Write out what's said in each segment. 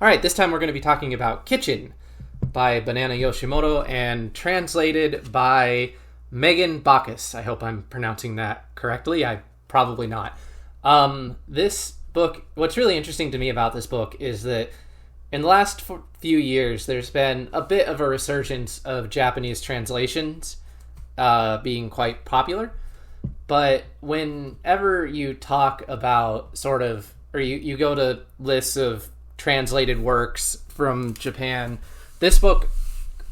All right, this time we're going to be talking about Kitchen by Banana Yoshimoto and translated by Megan Backus. I hope I'm pronouncing that correctly. I probably not. This book, what's really interesting to me about this book is that in the last few years, there's been a bit of a resurgence of Japanese translations being quite popular. But whenever you talk about or you go to lists of translated works from Japan, this book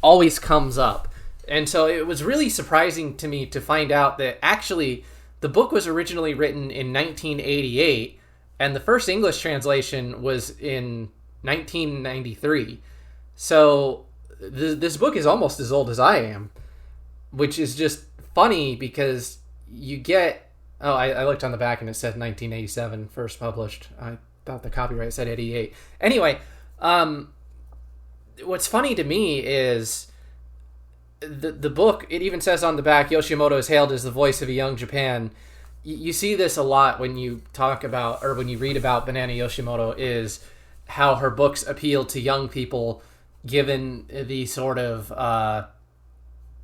always comes up. And so it was really surprising to me to find out that actually the book was originally written in 1988 and the first English translation was in 1993. So this book is almost as old as I am, which is just funny because you get... Oh, I looked on the back and it said 1987 first published. I thought the copyright said 88. Anyway, what's funny to me is the book, it even says on the back, Yoshimoto is hailed as the voice of a young Japan. You see this a lot when you talk about, or when you read about Banana Yoshimoto, is how her books appeal to young people given the sort of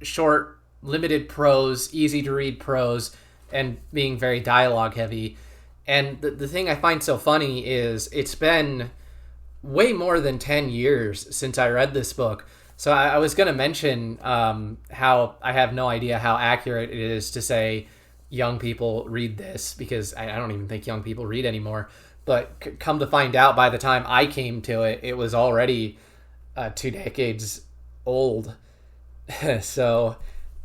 short, limited prose, easy to read prose, and being very dialogue heavy. And the thing I find so funny is it's been way more than 10 years since I read this book. So I was going to mention how I have no idea how accurate it is to say young people read this, because I don't even think young people read anymore. But come to find out, by the time I came to it, it was already 2 decades old. So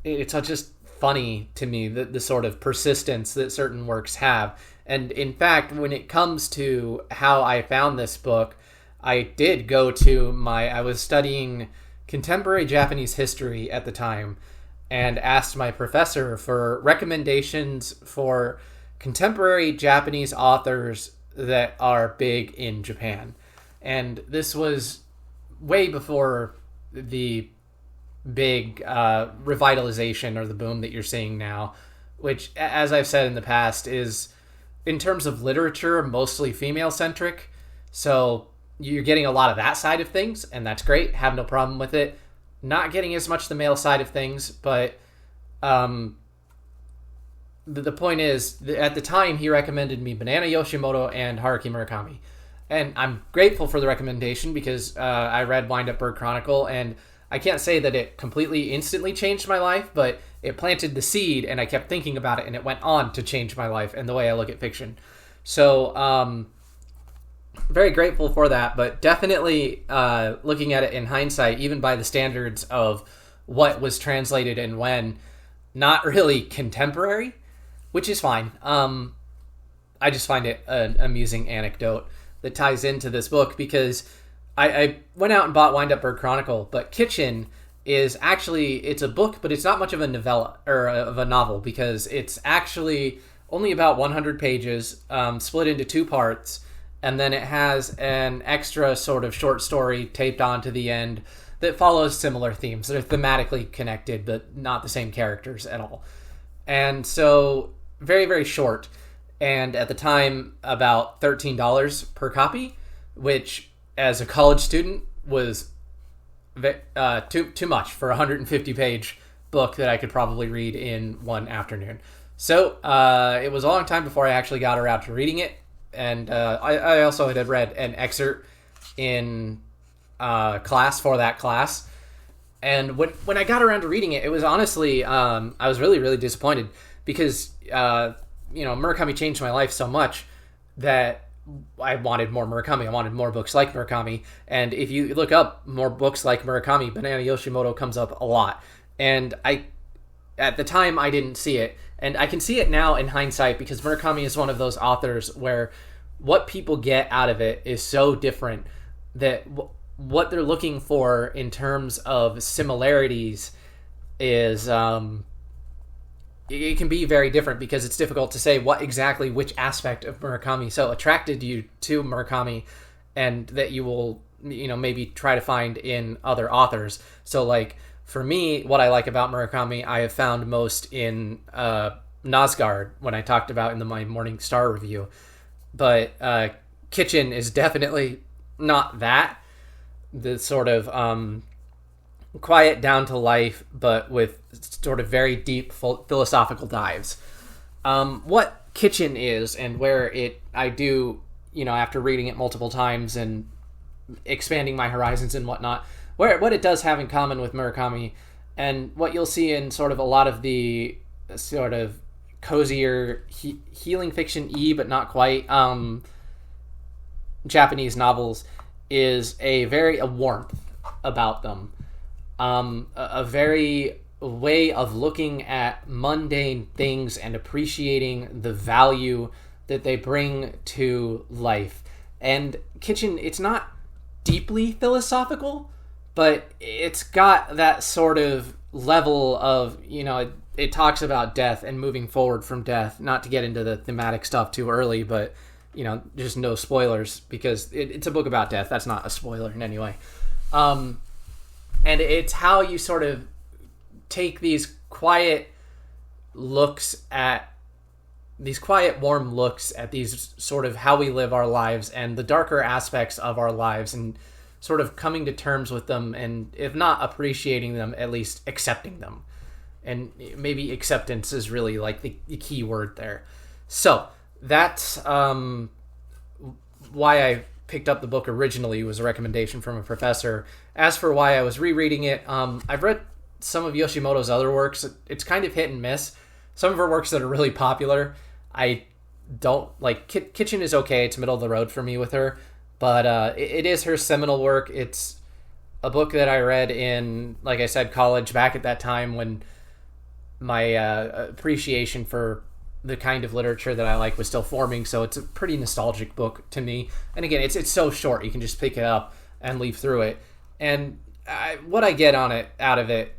it's just funny to me, the sort of persistence that certain works have. And in fact, when it comes to how I found this book, I did go to I was studying contemporary Japanese history at the time and asked my professor for recommendations for contemporary Japanese authors that are big in Japan. And this was way before the big revitalization or the boom that you're seeing now, which, as I've said in the past, is, in terms of literature, mostly female-centric. So you're getting a lot of that side of things, and that's great. Have no problem with it. Not getting as much the male side of things, but the point is, at the time, he recommended me Banana Yoshimoto and Haruki Murakami. And I'm grateful for the recommendation because I read Wind Up Bird Chronicle, and I can't say that it completely instantly changed my life, but it planted the seed, and I kept thinking about it, and it went on to change my life and the way I look at fiction. So, very grateful for that, but definitely looking at it in hindsight, even by the standards of what was translated and when, not really contemporary, which is fine. I just find it an amusing anecdote that ties into this book because I went out and bought Wind Up Bird Chronicle, but Kitchen is actually, it's a book, but it's not much of a novella, or of a novel, because it's actually only about 100 pages, split into 2 parts, and then it has an extra sort of short story taped on to the end that follows similar themes. They're thematically connected, but not the same characters at all. And so, very, very short, and at the time, about $13 per copy, which, as a college student, was too much for a 150-page book that I could probably read in one afternoon. So it was a long time before I actually got around to reading it, and I also had read an excerpt in class for that class. And when I got around to reading it, it was honestly, I was really, really disappointed because Murakami changed my life so much that I wanted more Murakami. I wanted more books like Murakami. And if you look up more books like Murakami, Banana Yoshimoto comes up a lot. And at the time, I didn't see it. And I can see it now in hindsight because Murakami is one of those authors where what people get out of it is so different that what they're looking for in terms of similarities is... it can be very different because it's difficult to say which aspect of Murakami so attracted you to Murakami, and that you will, maybe try to find in other authors. So, like, for me, what I like about Murakami, I have found most in Nosgard, when I talked about in my Morning Star review. But Kitchen is definitely not that. The sort of quiet, down to life, but with sort of very deep philosophical dives. What Kitchen is, and where I do, after reading it multiple times and expanding my horizons and whatnot, what it does have in common with Murakami, and what you'll see in sort of a lot of the sort of cozier healing fiction-y, but not quite, Japanese novels, is a warmth about them. A very way of looking at mundane things and appreciating the value that they bring to life. And Kitchen, it's not deeply philosophical, but it's got that sort of level of, it talks about death and moving forward from death. Not to get into the thematic stuff too early, but, just no spoilers, because it's a book about death. That's not a spoiler in any way. And it's how you sort of take these quiet, warm looks at these sort of how we live our lives and the darker aspects of our lives, and sort of coming to terms with them, and if not appreciating them, at least accepting them. And maybe acceptance is really like the key word there. So that's why I picked up the book originally, was a recommendation from a professor. As for why I was rereading it, I've read some of Yoshimoto's other works. It's kind of hit and miss. Some of her works that are really popular, I don't like. Kitchen is okay. It's middle of the road for me with her, but it is her seminal work. It's a book that I read in, like I said, college, back at that time when my appreciation for the kind of literature that I like was still forming. So it's a pretty nostalgic book to me. And again, it's so short. You can just pick it up and leaf through it. And what I get out of it,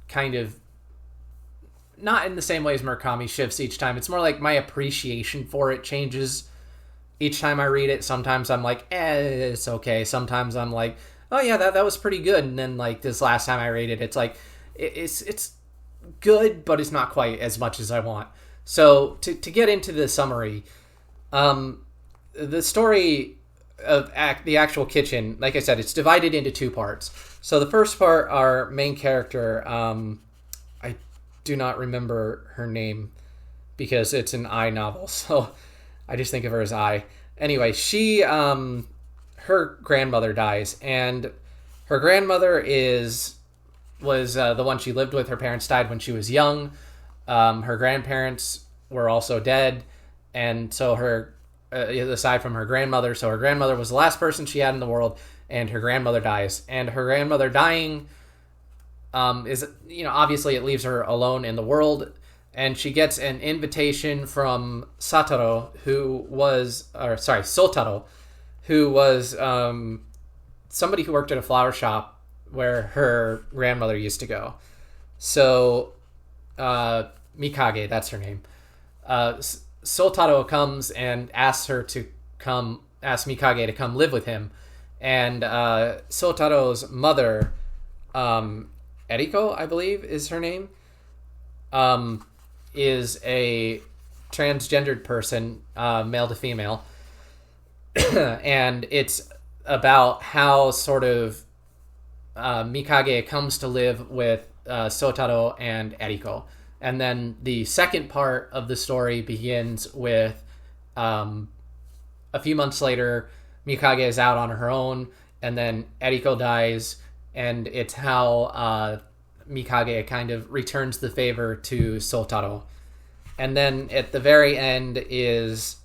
kind of not in the same way as Murakami shifts each time. It's more like my appreciation for it changes each time I read it. Sometimes I'm like, it's okay. Sometimes I'm like, oh yeah, that was pretty good. And then like this last time I read it, it's like, it's good, but it's not quite as much as I want. So to get into the summary, the story of the actual Kitchen, like I said, it's divided into two parts. So the first part, our main character, I do not remember her name because it's an I novel, so I just think of her as I. Anyway, she, her grandmother dies, and her grandmother was the one she lived with. Her parents died when she was young. Her grandparents were also dead, and so her, aside from her grandmother, so her grandmother was the last person she had in the world, and her grandmother dies. And her grandmother dying is, obviously it leaves her alone in the world, and she gets an invitation from Sotaro, who was somebody who worked at a flower shop where her grandmother used to go. So Mikage, that's her name. Sotaro comes and asks Mikage to come live with him. And Sotaro's mother, Eriko, I believe is her name, is a transgendered person, male to female. And it's about how sort of Mikage comes to live with Sotaro and Eriko. And then the second part of the story begins with a few months later, Mikage is out on her own, and then Eriko dies, and it's how Mikage kind of returns the favor to Sotaro. And then at the very end is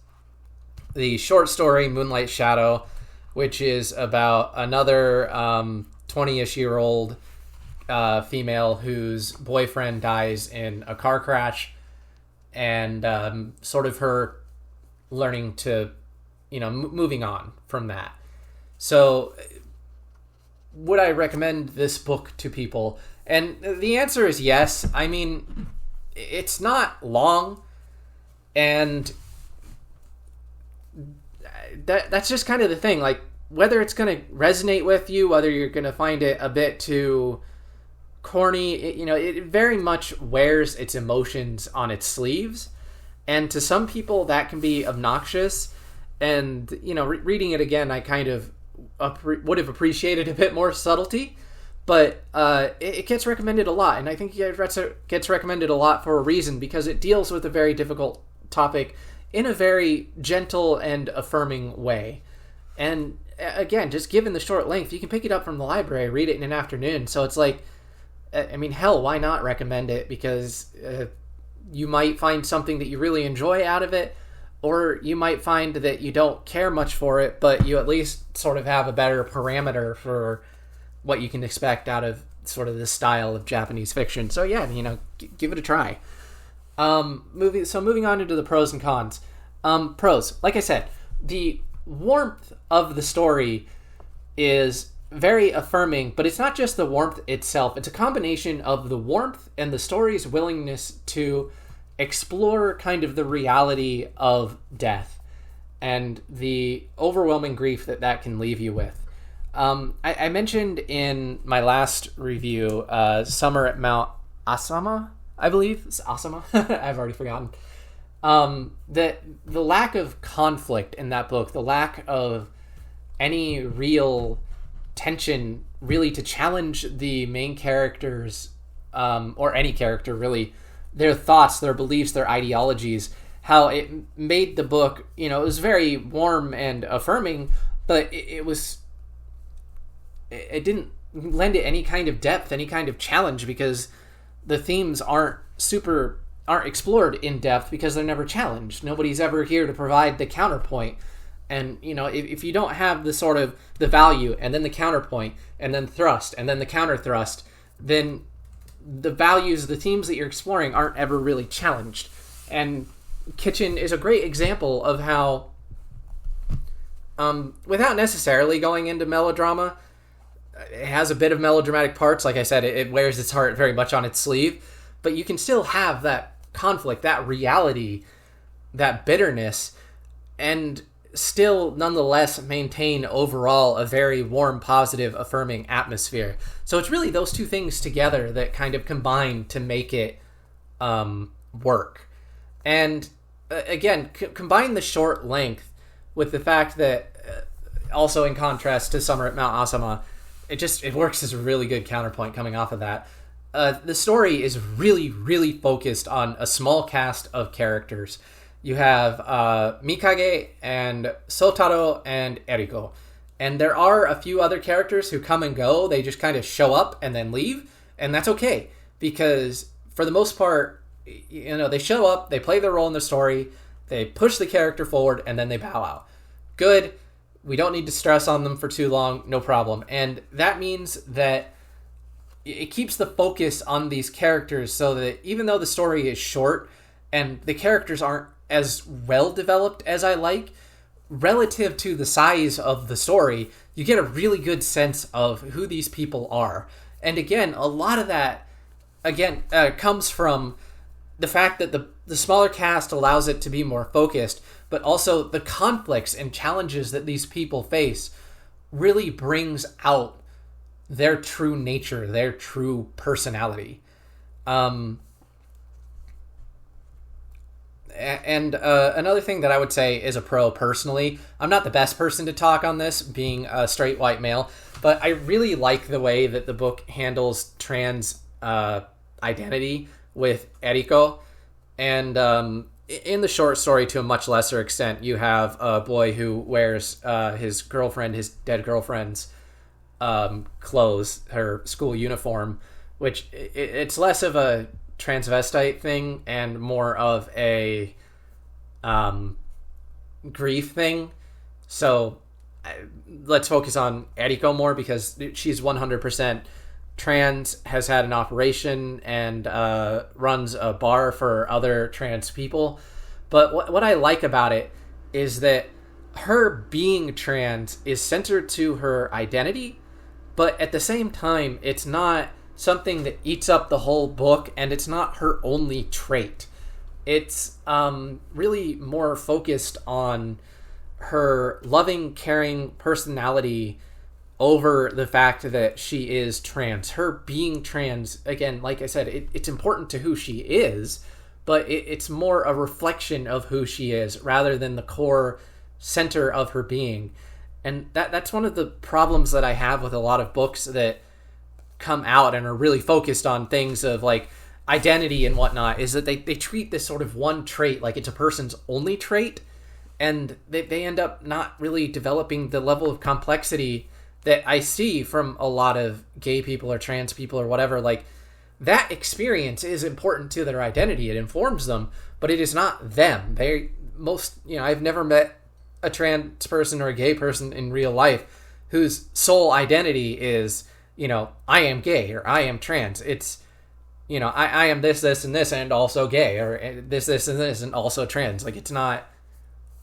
the short story Moonlight Shadow, which is about another 20-ish-year-old female whose boyfriend dies in a car crash, and sort of her learning to, moving on from that. So would I recommend this book to people? And the answer is yes. I mean, it's not long, and that's just kind of the thing. Like, whether it's going to resonate with you, whether you're going to find it a bit too corny, it very much wears its emotions on its sleeves. And to some people, that can be obnoxious. And, reading it again, I kind of would have appreciated a bit more subtlety, but it gets recommended a lot, and I think it gets recommended a lot for a reason, because it deals with a very difficult topic in a very gentle and affirming way. And again, just given the short length, you can pick it up from the library, read it in an afternoon. So it's like, I mean, hell, why not recommend it? Because you might find something that you really enjoy out of it, or you might find that you don't care much for it, but you at least sort of have a better parameter for what you can expect out of sort of this style of Japanese fiction. So yeah, give it a try. Moving on into the pros and cons. Pros, like I said, the warmth of the story is very affirming, but it's not just the warmth itself. It's a combination of the warmth and the story's willingness to explore kind of the reality of death and the overwhelming grief that can leave you with. I mentioned in my last review, Summer at Mount Asama, I believe. It's Asama. I've already forgotten. That the lack of conflict in that book, the lack of any real tension really to challenge the main characters, or any character really, their thoughts, their beliefs, their ideologies, how it made the book, it was very warm and affirming, but it didn't lend it any kind of depth, any kind of challenge, because the themes aren't explored in depth because they're never challenged. Nobody's ever here to provide the counterpoint. And, if you don't have the sort of the value and then the counterpoint and then thrust and then the counter thrust, then the values, the themes that you're exploring aren't ever really challenged. And Kitchen is a great example of how, without necessarily going into melodrama, it has a bit of melodramatic parts. Like I said, it wears its heart very much on its sleeve, but you can still have that conflict, that reality, that bitterness, and still nonetheless maintain overall a very warm, positive, affirming atmosphere. So it's really those two things together that kind of combine to make it work. And again, combine the short length with the fact that, also in contrast to Summer at Mount Asama, it works as a really good counterpoint coming off of that. The story is really, really focused on a small cast of characters. You have Mikage and Sotaro and Eriko. And there are a few other characters who come and go. They just kind of show up and then leave. And that's okay, because for the most part, they show up, they play their role in the story, they push the character forward, and then they bow out. Good. We don't need to stress on them for too long. No problem. And that means that it keeps the focus on these characters, so that even though the story is short and the characters aren't as well developed as I like, relative to the size of the story, you get a really good sense of who these people are. And again, a lot of that comes from the fact that the smaller cast allows it to be more focused, but also the conflicts and challenges that these people face really brings out their true nature, their true personality. And another thing that I would say is a pro personally, I'm not the best person to talk on this, being a straight white male, but I really like the way that the book handles trans identity with Eriko. And in the short story, to a much lesser extent, you have a boy who wears his dead girlfriend's clothes, her school uniform, which it's less of a transvestite thing and more of a grief thing. So let's focus on Eriko more, because she's 100% trans, has had an operation, and runs a bar for other trans people. But what I like about it is that her being trans is centered to her identity, but at the same time, it's not something that eats up the whole book, and it's not her only trait. It's really more focused on her loving, caring personality over the fact that she is trans. Her being trans, again, like I said, it's important to who she is, but it's more a reflection of who she is rather than the core center of her being. And that's one of the problems that I have with a lot of books that come out and are really focused on things of like identity and whatnot, is that they treat this sort of one trait like it's a person's only trait, and they end up not really developing the level of complexity that I see from a lot of gay people or trans people or whatever. Like, that experience is important to their identity. It informs them, but it is not them. I've never met a trans person or a gay person in real life whose sole identity is, I am gay or I am trans. It's, I am this, and this, and also gay, or this, and this, and also trans. Like, it's not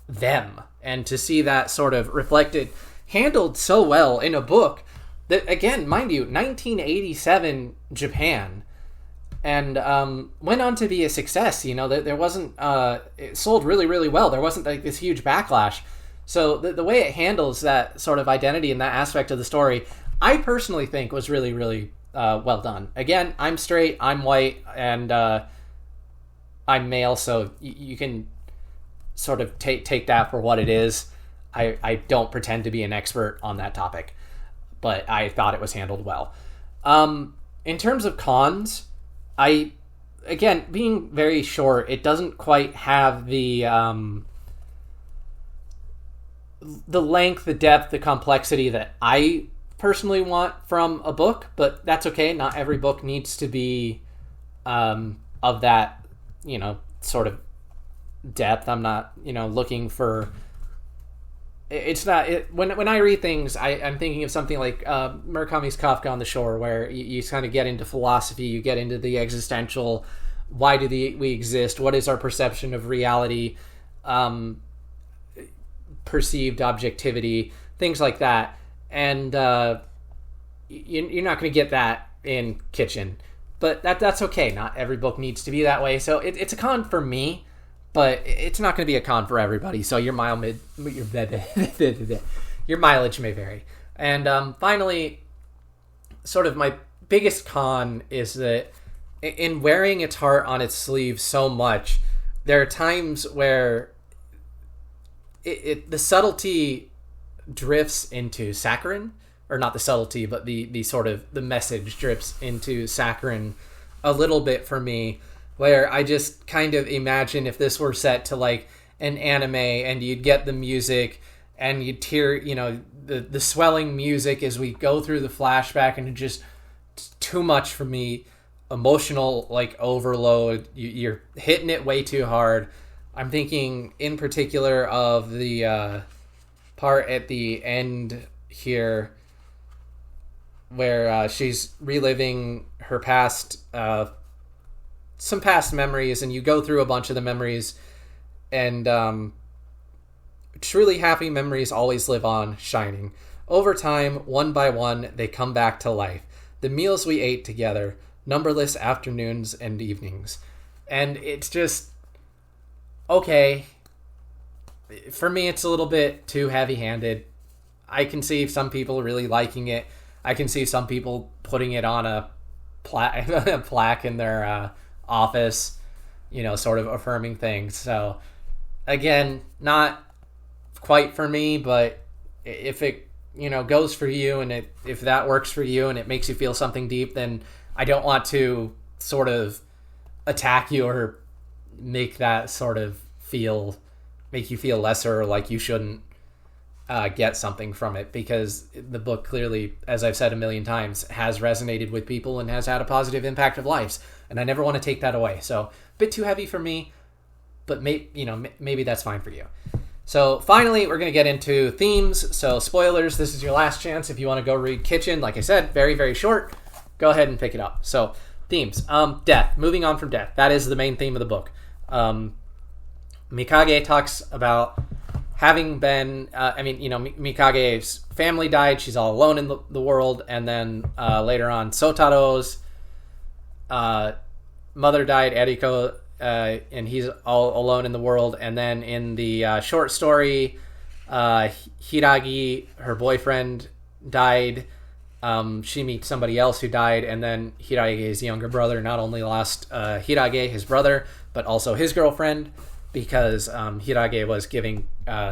them. And to see that sort of reflected, handled so well in a book that, again, mind you, 1987 Japan, and went on to be a success. There wasn't, it sold really, really well. There wasn't like this huge backlash. So the way it handles that sort of identity and that aspect of the story, I personally think was really, really well done. Again, I'm straight, I'm white, and I'm male, so you can sort of take that for what it is. I don't pretend to be an expert on that topic, but I thought it was handled well. In terms of cons, again, being very short, it doesn't quite have the length, the depth, the complexity that I personally want from a book, but that's okay. Not every book needs to be of that, sort of depth. I'm not, looking for... It's not... When I read things, I'm thinking of something like Murakami's Kafka on the Shore, where you kind of get into philosophy, you get into the existential, why do we exist, what is our perception of reality, perceived objectivity, things like that. And you're not going to get that in Kitchen, but that's okay. Not every book needs to be that way. So it's a con for me, but it's not going to be a con for everybody. So your mileage may vary. And finally, sort of my biggest con is that in wearing its heart on its sleeve so much, there are times where the subtlety drifts into saccharine, or not the subtlety, but the sort of the message drifts into saccharine a little bit for me, where I just kind of imagine if this were set to like an anime and you'd get the music and you'd hear, the swelling music as we go through the flashback, and it just too much for me, emotional like overload. You're hitting it way too hard. I'm thinking in particular of the part at the end here where she's reliving her past, some past memories, and you go through a bunch of the memories, and truly happy memories always live on, shining. Over time, one by one, they come back to life. The meals we ate together, numberless afternoons and evenings. And it's just... okay, for me it's a little bit too heavy-handed. I can see some people really liking it. I can see some people putting it on a plaque in their office, sort of affirming things. So again, not quite for me, but if it goes for you, and if that works for you and it makes you feel something deep, then I don't want to sort of attack you or make that sort of make you feel lesser, or like you shouldn't get something from it, because the book clearly, as I've said a million times, has resonated with people and has had a positive impact of lives, and I never want to take that away. So a bit too heavy for me, but maybe that's fine for you. So finally, we're going to get into themes. So spoilers, this is your last chance if you want to go read Kitchen. Like I said, very, very short. Go ahead and pick it up. So themes. Death. Moving on from death. That is the main theme of the book. Mikage talks about having been... Mikage's family died. She's all alone in the world. And then later on, Sotaro's mother died, Eriko, and he's all alone in the world. And then in the short story, Hiragi, her boyfriend, died. She meets somebody else who died, and then Hirage's younger brother not only lost Hirage, his brother, but also his girlfriend, because Hirage was giving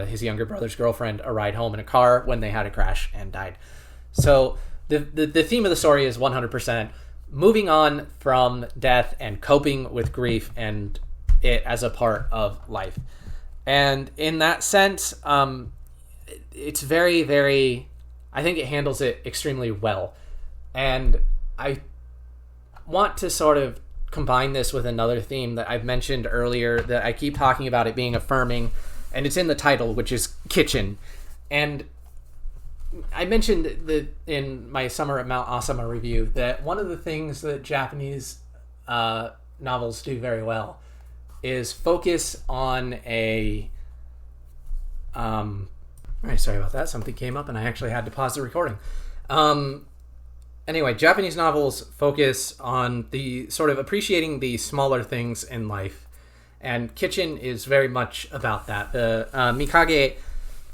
his younger brother's girlfriend a ride home in a car when they had a crash and died. So the theme of the story is 100% moving on from death and coping with grief and it as a part of life. And in that sense, it's very, very, I think it handles it extremely well. And I want to sort of combine this with another theme that I've mentioned earlier that I keep talking about it being affirming, and it's in the title, which is kitchen. And I mentioned that in my Summer at Mount Asama review that one of the things that Japanese novels do very well is focus on a sorry about that, something came up and I actually had to pause the recording. Anyway, Japanese novels focus on the sort of appreciating the smaller things in life, and kitchen is very much about that. The Mikage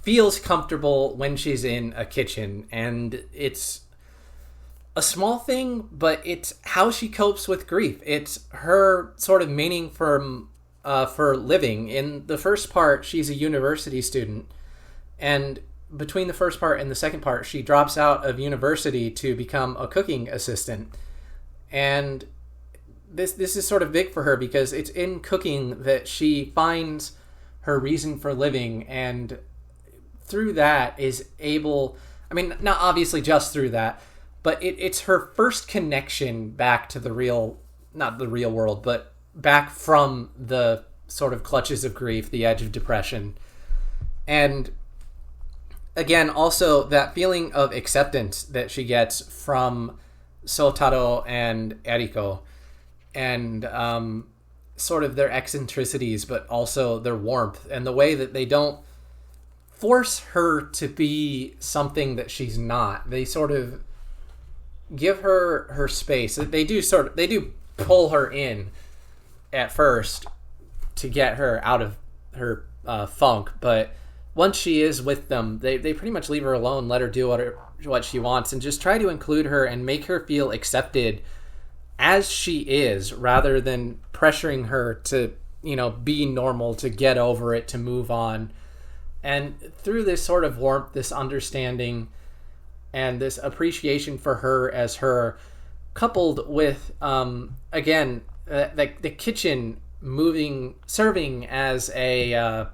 feels comfortable when she's in a kitchen, and it's a small thing, but it's how she copes with grief. It's her sort of meaning for living. In the first part, she's a university student, and between the first part and the second part, she drops out of university to become a cooking assistant. And this is sort of big for her because it's in cooking that she finds her reason for living, and through that is able, I mean, not obviously just through that, but it's her first connection back to the real, not the real world, but back from the sort of clutches of grief, the edge of depression. And again, also that feeling of acceptance that she gets from Sotaro and Eriko, and sort of their eccentricities, but also their warmth, and the way that they don't force her to be something that she's not. They sort of give her space. They do pull her in at first to get her out of her funk, but once she is with them, they pretty much leave her alone, let her do what she wants, and just try to include her and make her feel accepted as she is, rather than pressuring her to, be normal, to get over it, to move on. And through this sort of warmth, this understanding, and this appreciation for her as her, coupled with, again, the kitchen serving as a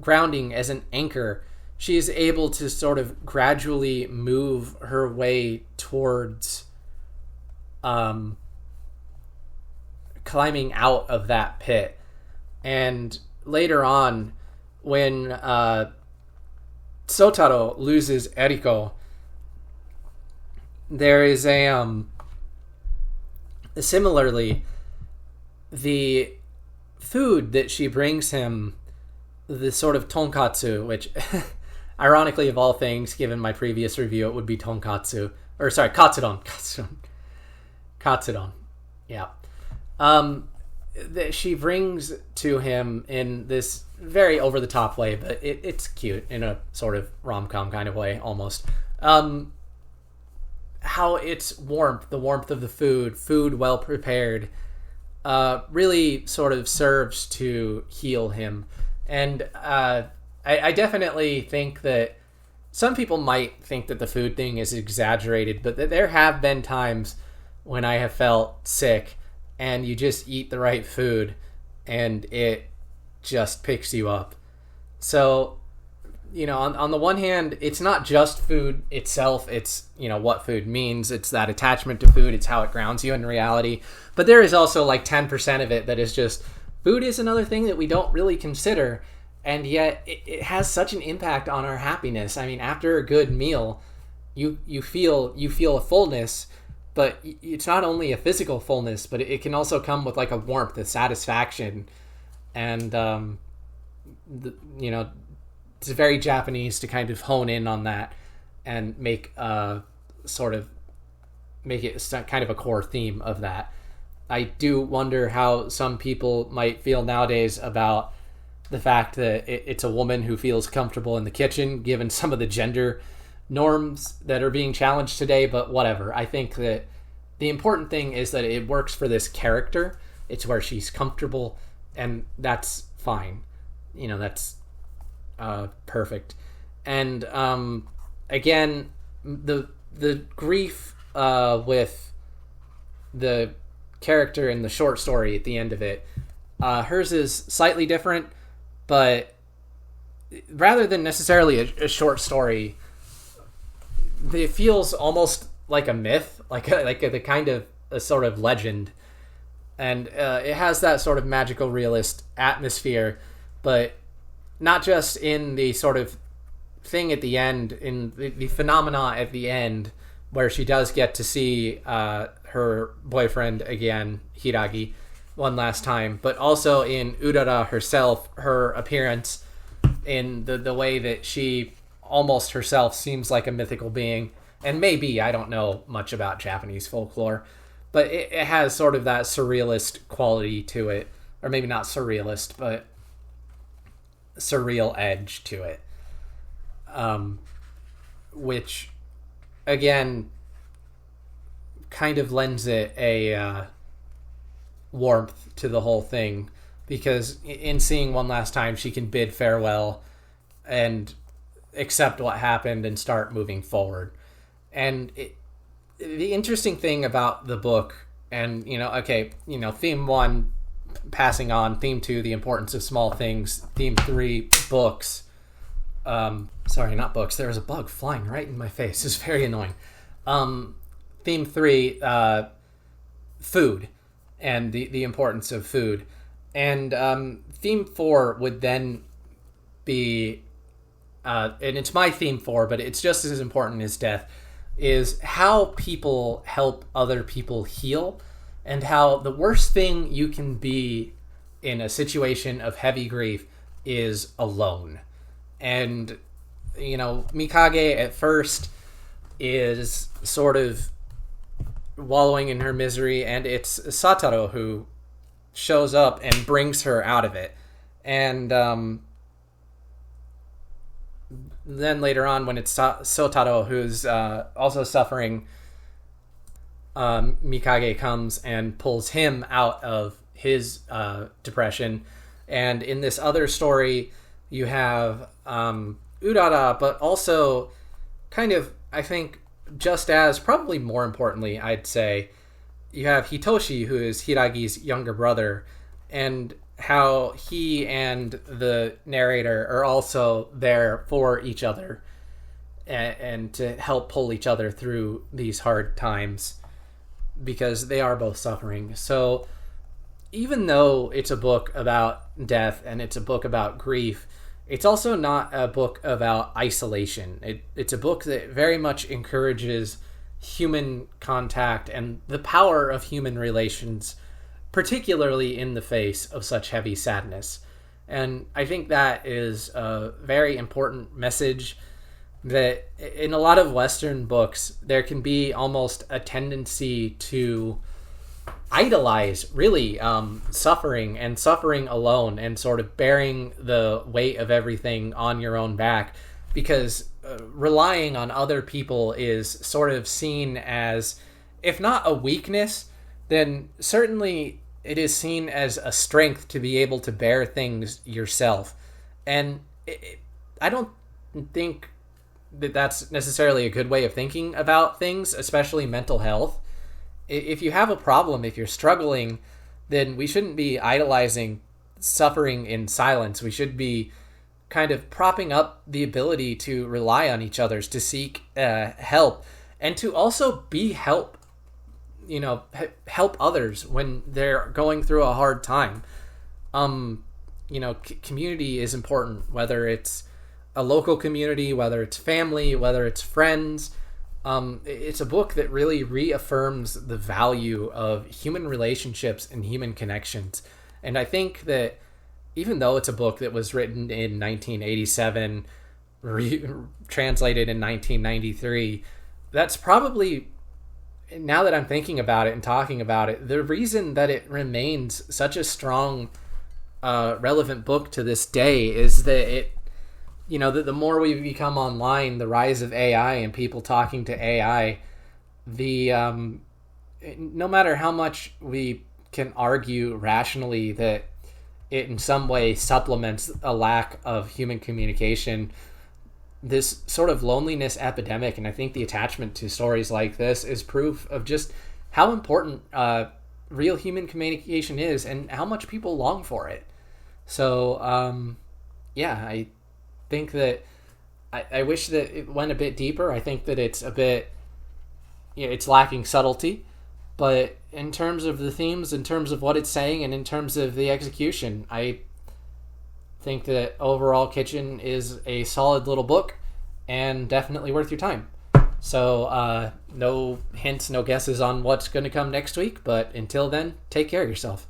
grounding, as an anchor, she is able to sort of gradually move her way towards climbing out of that pit. And later on, when Sotaro loses Eriko, there is similarly, the food that she brings him, the sort of tonkatsu, which ironically of all things, given my previous review, it would be tonkatsu, or sorry, katsudon, yeah, that she brings to him in this very over the top way, but it's cute in a sort of rom-com kind of way almost. How it's the warmth of the food well prepared, really sort of serves to heal him. And I definitely think that some people might think that the food thing is exaggerated, but that there have been times when I have felt sick and you just eat the right food and it just picks you up. So, on the one hand, it's not just food itself. It's, what food means. It's that attachment to food. It's how it grounds you in reality. But there is also like 10% of it that is just, food is another thing that we don't really consider, and yet it has such an impact on our happiness. I mean, after a good meal, you feel a fullness, but it's not only a physical fullness, but it can also come with like a warmth, a satisfaction, and it's very Japanese to kind of hone in on that and make it kind of a core theme of that. I do wonder how some people might feel nowadays about the fact that it's a woman who feels comfortable in the kitchen, given some of the gender norms that are being challenged today, but whatever. I think that the important thing is that it works for this character. It's where she's comfortable, and that's fine. That's perfect. And again, the grief with the character in the short story at the end of it, hers is slightly different, but rather than necessarily a short story, it feels almost like a myth, like the kind of a sort of legend, and it has that sort of magical realist atmosphere, but not just in the sort of thing at the end, in the phenomena at the end, where she does get to see her boyfriend again, Hiragi, one last time, but also in Urara herself, her appearance, in the way that she almost herself seems like a mythical being. And maybe, I don't know much about Japanese folklore, but it has sort of that surrealist quality to it. Or maybe not surrealist, but surreal edge to it. Which, again, kind of lends it a warmth to the whole thing. Because in seeing one last time, she can bid farewell and accept what happened and start moving forward. And the interesting thing about the book, and theme 1, passing on, theme 2, the importance of small things, theme 3, books. Sorry, not books. There was a bug flying right in my face. It's very annoying. Theme 3, food, and the importance of food. And theme 4 would then be, and it's my theme 4, but it's just as important as death, is how people help other people heal, and how the worst thing you can be in a situation of heavy grief is alone. And, Mikage at first is sort of wallowing in her misery, and it's Satoru who shows up and brings her out of it. And then later on, when it's Sotaro who's also suffering, Mikage comes and pulls him out of his depression. And in this other story, you have Urara, but also kind of, I think, just as, probably more importantly, I'd say, you have Hitoshi, who is Hiragi's younger brother, and how he and the narrator are also there for each other and to help pull each other through these hard times, because they are both suffering. So even though it's a book about death and it's a book about grief, it's also not a book about isolation. It's a book that very much encourages human contact and the power of human relations, particularly in the face of such heavy sadness. And I think that is a very important message, that in a lot of Western books, there can be almost a tendency to idolize, really, suffering and suffering alone, and sort of bearing the weight of everything on your own back, because relying on other people is sort of seen as, if not a weakness, then certainly it is seen as a strength to be able to bear things yourself. And I don't think that that's necessarily a good way of thinking about things, especially mental health. If you have a problem, if you're struggling, then we shouldn't be idolizing suffering in silence. We should be kind of propping up the ability to rely on each other, to seek help, and to also be help others when they're going through a hard time. Community is important, whether it's a local community, whether it's family, whether it's friends. It's a book that really reaffirms the value of human relationships and human connections. And I think that even though it's a book that was written in 1987, translated in 1993, that's probably, now that I'm thinking about it and talking about it, the reason that it remains such a strong, relevant book to this day is that it, the more we become online, the rise of AI and people talking to AI, no matter how much we can argue rationally that it in some way supplements a lack of human communication, this sort of loneliness epidemic. And I think the attachment to stories like this is proof of just how important real human communication is and how much people long for it. So, I think that I wish that it went a bit deeper. I think that it's a bit, it's lacking subtlety. But in terms of the themes, in terms of what it's saying, and in terms of the execution, I think that overall Kitchen is a solid little book and definitely worth your time. So no hints, no guesses on what's going to come next week. But until then, take care of yourself.